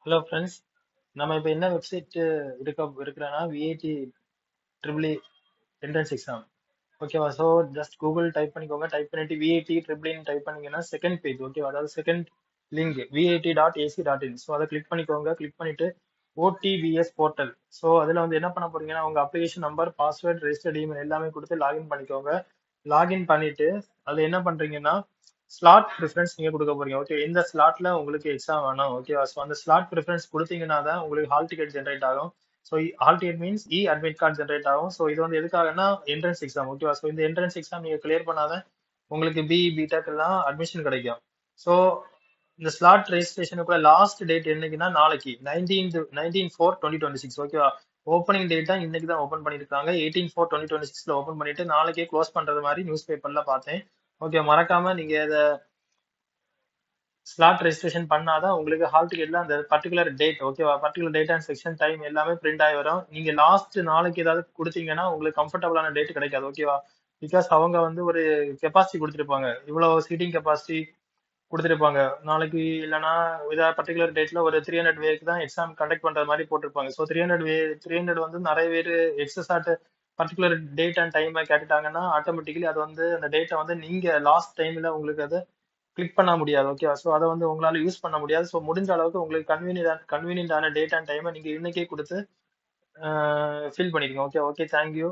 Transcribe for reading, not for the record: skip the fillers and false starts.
Hello friends, நம்ம இப்போ என்ன வெப்சைட் இருக்கிறனா விஐடி ட்ரிபிள் என்ட்ரன்ஸ் எக்ஸாம். ஓகேவா? ஸோ ஜஸ்ட் கூகுள் டைப் பண்ணிக்கோங்க. டைப் பண்ணிட்டு விஐடி ட்ரிபிள்னு டைப் பண்ணீங்கன்னா செகண்ட் பேஜ், ஓகேவா? அதாவது செகண்ட் லிங்க் viit.ac.in. ஸோ அதை கிளிக் பண்ணிக்கோங்க. கிளிக் பண்ணிட்டு ஓடிபிஎஸ் போர்ட்டல். ஸோ அதில் வந்து என்ன பண்ண போறீங்கன்னா உங்க application number, password, registered email எல்லாமே கொடுத்து லாகின் பண்ணிக்கோங்க. லாகின் பண்ணிட்டு அது என்ன பண்றீங்கன்னா ஸ்லாட் ப்ரிஃபரன்ஸ் நீங்க கொடுக்க போறீங்க. ஓகே, எந்த ஸ்லாட்ல உங்களுக்கு எக்ஸாம் வேணும், ஓகேவா? ஸோ அந்த ஸ்லாட் ப்ரிஃபரன்ஸ் கொடுத்தீங்கன்னா தான் உங்களுக்கு ஹால் டிக்கெட் ஜென்ரேட் ஆகும். So hall ticket means admit card generate ஆகும். ஸோ இது வந்து எதுக்காகனா என்ட்ரன்ஸ் எக்ஸாம், ஓகேவா? ஸோ இந்த என்ட்ரன்ஸ் எக்ஸாம் நீங்க கிளியர் பண்ணாதான் உங்களுக்கு பிடெக் எல்லாம் அட்மிஷன் கிடைக்கும். ஸோ இந்த ஸ்லாட் ரெஜிஸ்ட்ரேஷனுக்குள்ள லாஸ்ட் டேட் என்னைக்குன்னா நாளைக்கு 19/4/2026, ஓகேவா? ஓப்பனிங் டேட் தான் இன்னைக்கு தான் ஓப்பன் பண்ணிருக்காங்க. 18/4/2026 ஓப்பன் பண்ணிட்டு நாளைக்கே க்ளோஸ் பண்றது மாதிரி நியூஸ் பேப்பர்ல பார்த்தேன். ஓகே, மறக்காம நீங்க இதை ஸ்லாட் ரெஜிஸ்ட்ரேஷன் பண்ணாதான் உங்களுக்கு ஹால் டிக்கெட்ல அந்த பர்டிகுலர் டேட், ஓகேவா? Particular date and section time எல்லாமே பிரிண்ட் ஆகி வரும். நீங்க லாஸ்ட் நாளைக்கு ஏதாவது கொடுத்தீங்கன்னா உங்களுக்கு கம்ஃபர்டபுளான டேட் கிடைக்காது, ஓகேவா? பிகாஸ் அவங்க வந்து ஒரு கெப்பாசிட்டி கொடுத்துருப்பாங்க, இவ்வளவு சீட்டிங் கெப்பாசிட்டி கொடுத்துருப்பாங்க நாளைக்கு. இல்லைன்னா ஏதாவது பர்டிகுலர் டேட்ல ஒரு 300 வேக்கு தான் எக்ஸாம் கண்டக்ட் பண்ற மாதிரி போட்டிருப்பாங்க. ஸோ 300 வந்து நிறைய பேர் access at particular date and time கேட்டுட்டாங்கன்னா ஆட்டோமேட்டிக்கலி அது வந்து அந்த டேட்டை வந்து நீங்க லாஸ்ட் டைம்ல உங்களுக்கு அதை கிளிக் பண்ண முடியாது, ஓகேவா? ஸோ அதை வந்து உங்களால யூஸ் பண்ண முடியாது. ஸோ முடிஞ்ச அளவுக்கு உங்களுக்கு கன்வீனியன்டான டேட் அண்ட் டைமை நீங்க இன்னைக்கே கொடுத்து ஃபில் பண்ணிருங்க. Okay okay, thank you.